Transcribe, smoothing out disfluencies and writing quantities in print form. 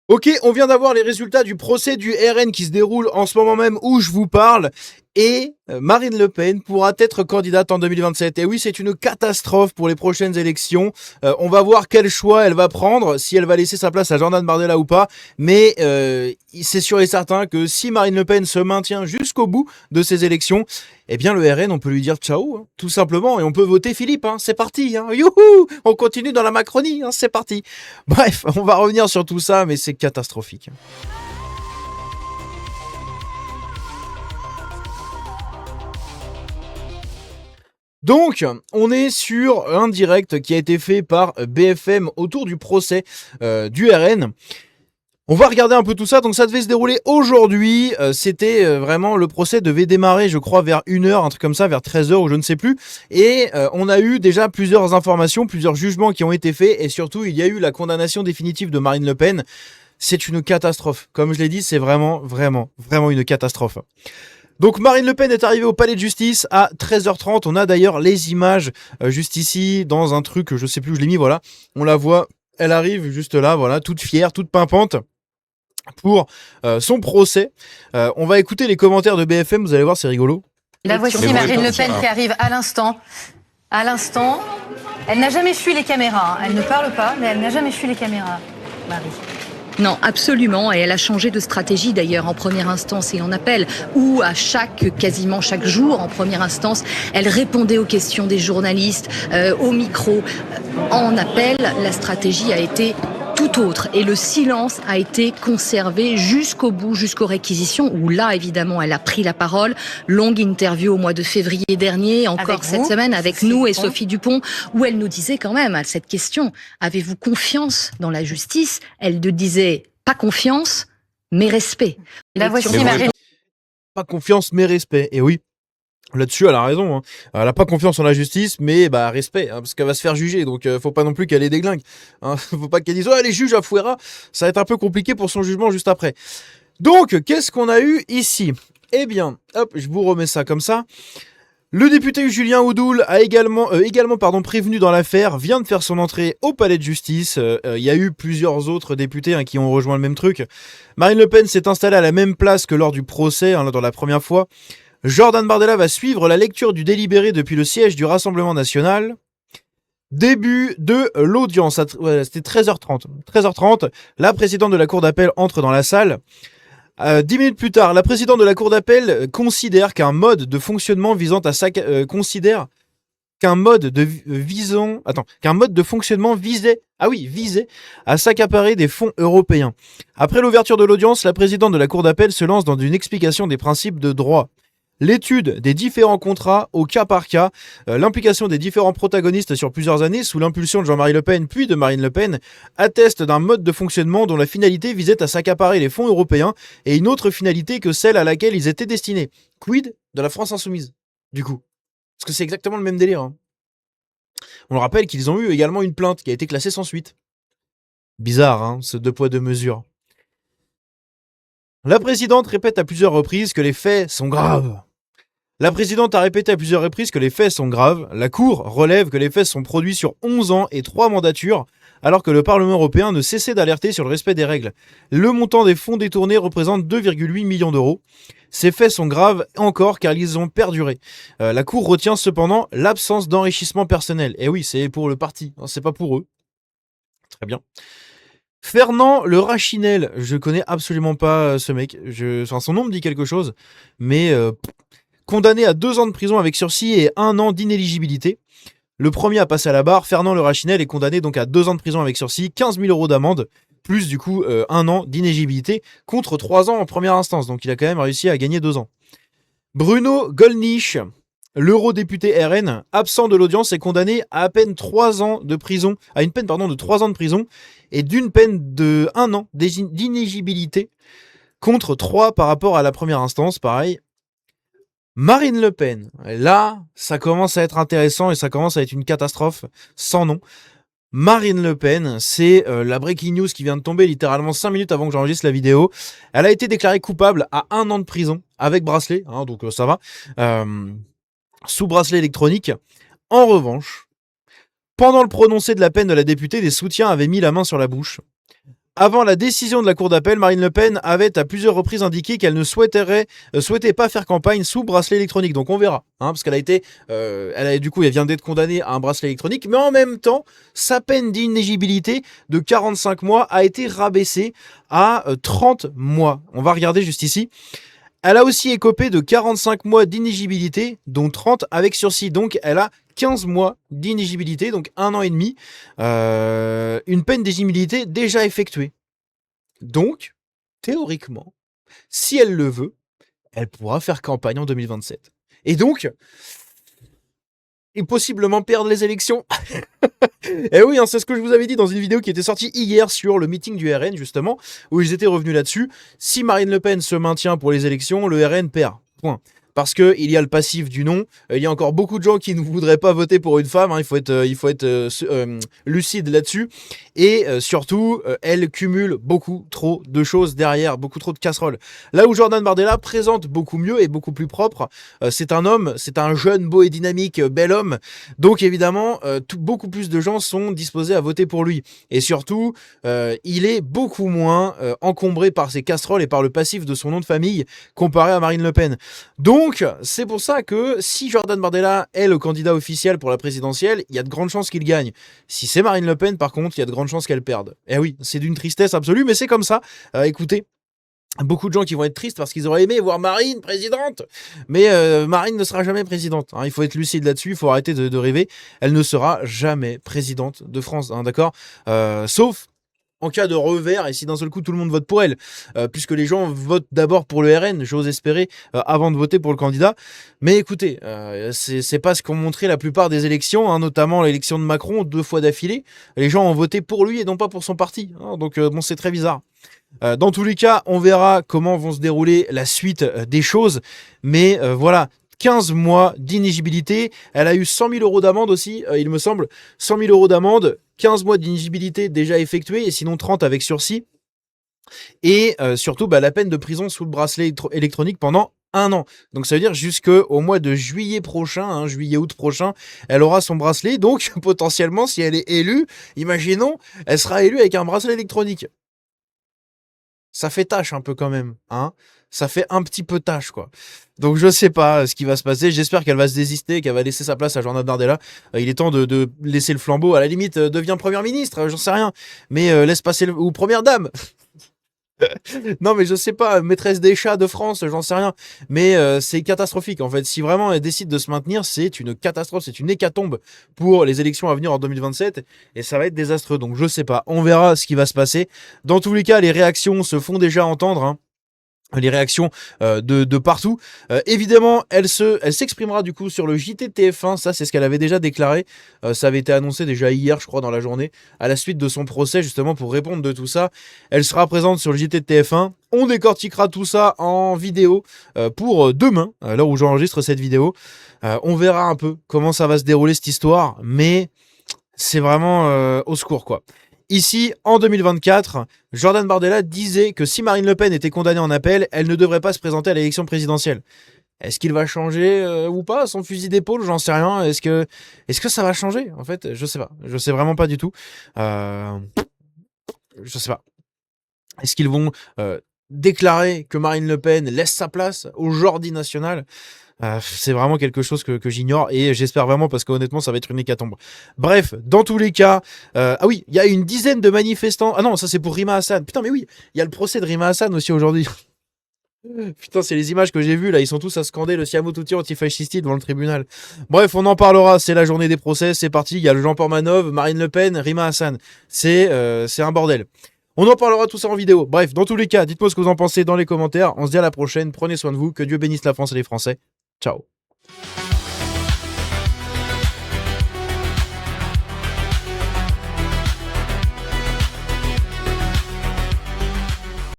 Ok, on vient d'avoir les résultats du procès du RN qui se déroule en ce moment même où je vous parle. Et Marine Le Pen pourra être candidate en 2027. Et oui, c'est une catastrophe pour les prochaines élections. On va voir quel choix elle va prendre, si elle va laisser sa place à Jordan Bardella ou pas. Mais c'est sûr et certain que si Marine Le Pen se maintient jusqu'au bout de ces élections, eh bien le RN, on peut lui dire ciao, hein, tout simplement. Et on peut voter Philippe. Hein, c'est parti. Hein, youhou, on continue dans la Macronie. Hein, c'est parti. Bref, on va revenir sur tout ça, mais c'est catastrophique. Donc, on est sur un direct qui a été fait par BFM autour du procès du RN. On va regarder un peu tout ça, donc ça devait se dérouler aujourd'hui, c'était vraiment, le procès devait démarrer je crois vers 1h, un truc comme ça, vers 13h ou je ne sais plus, et on a eu déjà plusieurs informations, plusieurs jugements qui ont été faits, et surtout il y a eu la condamnation définitive de Marine Le Pen. C'est une catastrophe, comme je l'ai dit, c'est vraiment une catastrophe. Donc Marine Le Pen est arrivée au palais de justice à 13h30. On a d'ailleurs les images juste ici, dans un truc, je sais plus où je l'ai mis, voilà. On la voit, elle arrive juste là, voilà, toute fière, toute pimpante pour son procès. On va écouter les commentaires de BFM, vous allez voir, c'est rigolo. La voici Marine Le Pen qui arrive à l'instant. À l'instant, elle n'a jamais fui les caméras. Elle ne parle pas, mais elle n'a jamais fui les caméras, Marie. Non, absolument. Et elle a changé de stratégie d'ailleurs en première instance et en appel, où quasiment chaque jour en première instance, elle répondait aux questions des journalistes, au micro. En appel, la stratégie a été tout autre et le silence a été conservé jusqu'au bout, jusqu'aux réquisitions, où là évidemment elle a pris la parole. Longue interview au mois de février dernier, encore cette semaine avec nous et Sophie Dupont, où elle nous disait quand même à cette question, avez-vous confiance dans la justice? Elle ne disait pas confiance, mais respect. La voici Marine. Pas confiance mais respect, et oui. Là-dessus, elle a raison. Hein. Elle a pas confiance en la justice, mais bah respect, hein, parce qu'elle va se faire juger. Donc, faut pas non plus qu'elle ait des glingues. Hein. Faut pas qu'elle dise oh, les juges à Fouera. Ça va être un peu compliqué pour son jugement juste après. Donc, qu'est-ce qu'on a eu ici? Eh bien, hop, je vous remets ça comme ça. Le député Julien Oudoul a également prévenu dans l'affaire, vient de faire son entrée au palais de justice. Il y a eu plusieurs autres députés qui ont rejoint le même truc. Marine Le Pen s'est installée à la même place que lors du procès, dans la première fois. Jordan Bardella va suivre la lecture du délibéré depuis le siège du Rassemblement National. Début de l'audience, c'était 13h30. 13h30, la présidente de la Cour d'appel entre dans la salle. 10 minutes plus tard, la présidente de la Cour d'appel considère qu'un mode de fonctionnement visant à visait à s'accaparer des fonds européens. Après l'ouverture de l'audience, la présidente de la Cour d'appel se lance dans une explication des principes de droit. L'étude des différents contrats au cas par cas, l'implication des différents protagonistes sur plusieurs années sous l'impulsion de Jean-Marie Le Pen puis de Marine Le Pen atteste d'un mode de fonctionnement dont la finalité visait à s'accaparer les fonds européens et une autre finalité que celle à laquelle ils étaient destinés. Quid de la France insoumise, du coup? Parce que c'est exactement le même délire. Hein. On le rappelle qu'ils ont eu également une plainte qui a été classée sans suite. Bizarre, hein, ce deux poids deux mesures. La présidente répète à plusieurs reprises que les faits sont graves. La présidente a répété à plusieurs reprises que les faits sont graves. La Cour relève que les faits sont produits sur 11 ans et 3 mandatures, alors que le Parlement européen ne cessait d'alerter sur le respect des règles. Le montant des fonds détournés représente 2,8 millions d'euros. Ces faits sont graves encore car ils ont perduré. La Cour retient cependant l'absence d'enrichissement personnel. Et oui, c'est pour le parti, c'est pas pour eux. Très bien. Fernand Le Rachinel, je connais absolument pas ce mec. Son nom me dit quelque chose, mais condamné à 2 ans de prison avec sursis et 1 an d'inéligibilité. Le premier à passer à la barre, Fernand Le Rachinel, est condamné donc à 2 ans de prison avec sursis, 15 000 euros d'amende, plus du coup 1 an d'inéligibilité, contre 3 ans en première instance. Donc il a quand même réussi à gagner 2 ans. Bruno Gollnisch, l'eurodéputé RN, absent de l'audience, est condamné à peine 3 ans de prison, à une peine de 3 ans de prison et d'une peine de 1 an d'inéligibilité, contre 3 par rapport à la première instance, pareil. Marine Le Pen, là, ça commence à être intéressant et ça commence à être une catastrophe sans nom. Marine Le Pen, c'est la breaking news qui vient de tomber littéralement 5 minutes avant que j'enregistre la vidéo. Elle a été déclarée coupable à 1 an de prison avec bracelet, donc ça va, sous bracelet électronique. En revanche, pendant le prononcé de la peine de la députée, des soutiens avaient mis la main sur la bouche. Avant la décision de la Cour d'appel, Marine Le Pen avait à plusieurs reprises indiqué qu'elle ne souhaitait pas faire campagne sous bracelet électronique. Donc on verra, parce qu'elle elle vient d'être condamnée à un bracelet électronique, mais en même temps, sa peine d'inéligibilité de 45 mois a été rabaissée à 30 mois. On va regarder juste ici. Elle a aussi écopé de 45 mois d'inéligibilité, dont 30 avec sursis. Donc elle a 15 mois d'inéligibilité, donc 1 an et demi. Une peine d'éligibilité déjà effectuée. Donc, théoriquement, si elle le veut, elle pourra faire campagne en 2027. Et donc, et possiblement perdre les élections. Et oui, c'est ce que je vous avais dit dans une vidéo qui était sortie hier sur le meeting du RN, justement, où ils étaient revenus là-dessus. Si Marine Le Pen se maintient pour les élections, le RN perd. Point. Parce qu'il y a le passif du non. Il y a encore beaucoup de gens qui ne voudraient pas voter pour une femme. Il faut être lucide là-dessus. Et surtout, elle cumule beaucoup trop de choses derrière, beaucoup trop de casseroles. Là où Jordan Bardella présente beaucoup mieux et beaucoup plus propre, c'est un homme, c'est un jeune, beau et dynamique, bel homme. Donc évidemment, beaucoup plus de gens sont disposés à voter pour lui. Et surtout, il est beaucoup moins encombré par ses casseroles et par le passif de son nom de famille comparé à Marine Le Pen. Donc, c'est pour ça que si Jordan Bardella est le candidat officiel pour la présidentielle, il y a de grandes chances qu'il gagne. Si c'est Marine Le Pen, par contre, il y a de grandes chances qu'elle perde. Et oui, c'est d'une tristesse absolue, mais c'est comme ça. Écoutez, beaucoup de gens qui vont être tristes parce qu'ils auraient aimé voir Marine présidente. Mais Marine ne sera jamais présidente. Il faut être lucide là-dessus, il faut arrêter de rêver. Elle ne sera jamais présidente de France, d'accord ? Sauf en cas de revers, et si d'un seul coup tout le monde vote pour elle, puisque les gens votent d'abord pour le RN, j'ose espérer, avant de voter pour le candidat. Mais écoutez, c'est pas ce qu'ont montré la plupart des élections, notamment l'élection de Macron 2 fois d'affilée. Les gens ont voté pour lui et non pas pour son parti. Donc bon, c'est très bizarre. Dans tous les cas, on verra comment vont se dérouler la suite des choses. Mais voilà, 15 mois d'inéligibilité. Elle a eu 100 000 euros d'amende aussi, il me semble. 100 000 euros d'amende, 15 mois d'inéligibilité déjà effectués, et sinon 30 avec sursis. Et surtout, la peine de prison sous le bracelet électronique pendant 1 an. Donc ça veut dire jusqu'au mois de juillet prochain, juillet-août prochain, elle aura son bracelet. Donc potentiellement, si elle est élue, imaginons, elle sera élue avec un bracelet électronique. Ça fait tâche un peu quand même, ça fait un petit peu tâche, quoi. Donc je sais pas ce qui va se passer. J'espère qu'elle va se désister, qu'elle va laisser sa place à Jordan Bardella. Il est temps de laisser le flambeau. À la limite, devient première ministre, j'en sais rien. Mais laisse passer ou première dame. Non mais je sais pas, maîtresse des chats de France, j'en sais rien. Mais c'est catastrophique en fait. Si vraiment elle décide de se maintenir, c'est une catastrophe, c'est une hécatombe pour les élections à venir en 2027. Et ça va être désastreux. Donc je sais pas, on verra ce qui va se passer. Dans tous les cas, les réactions se font déjà entendre, les réactions de partout. Évidemment, elle s'exprimera du coup sur le JT de TF1, ça c'est ce qu'elle avait déjà déclaré. Ça avait été annoncé déjà hier, je crois, dans la journée, à la suite de son procès, justement, pour répondre de tout ça. Elle sera présente sur le JT de TF1. On décortiquera tout ça en vidéo pour demain, à l'heure où j'enregistre cette vidéo. On verra un peu comment ça va se dérouler cette histoire, mais c'est vraiment au secours, quoi. Ici, en 2024, Jordan Bardella disait que si Marine Le Pen était condamnée en appel, elle ne devrait pas se présenter à l'élection présidentielle. Est-ce qu'il va changer ou pas son fusil d'épaule? J'en sais rien. Est-ce que ça va changer? En fait, je sais pas. Je sais vraiment pas du tout. Je sais pas. Est-ce qu'ils vont déclarer que Marine Le Pen laisse sa place au Jordi national? C'est vraiment quelque chose que j'ignore et j'espère vraiment parce qu'honnêtement ça va être une hécatombe. Bref, dans tous les cas, ah oui, il y a une dizaine de manifestants. Ah non, ça c'est pour Rima Hassan. Putain, mais oui, il y a le procès de Rima Hassan aussi aujourd'hui. Putain, c'est les images que j'ai vues là, ils sont tous à scander le Siamo Tutti antifascisti devant le tribunal. Bref, on en parlera, c'est la journée des procès, c'est parti, il y a le Jean Portmanov, Marine Le Pen, Rima Hassan. C'est un bordel. On en parlera tout ça en vidéo. Bref, dans tous les cas, dites-moi ce que vous en pensez dans les commentaires. On se dit à la prochaine, prenez soin de vous, que Dieu bénisse la France et les Français. Ciao.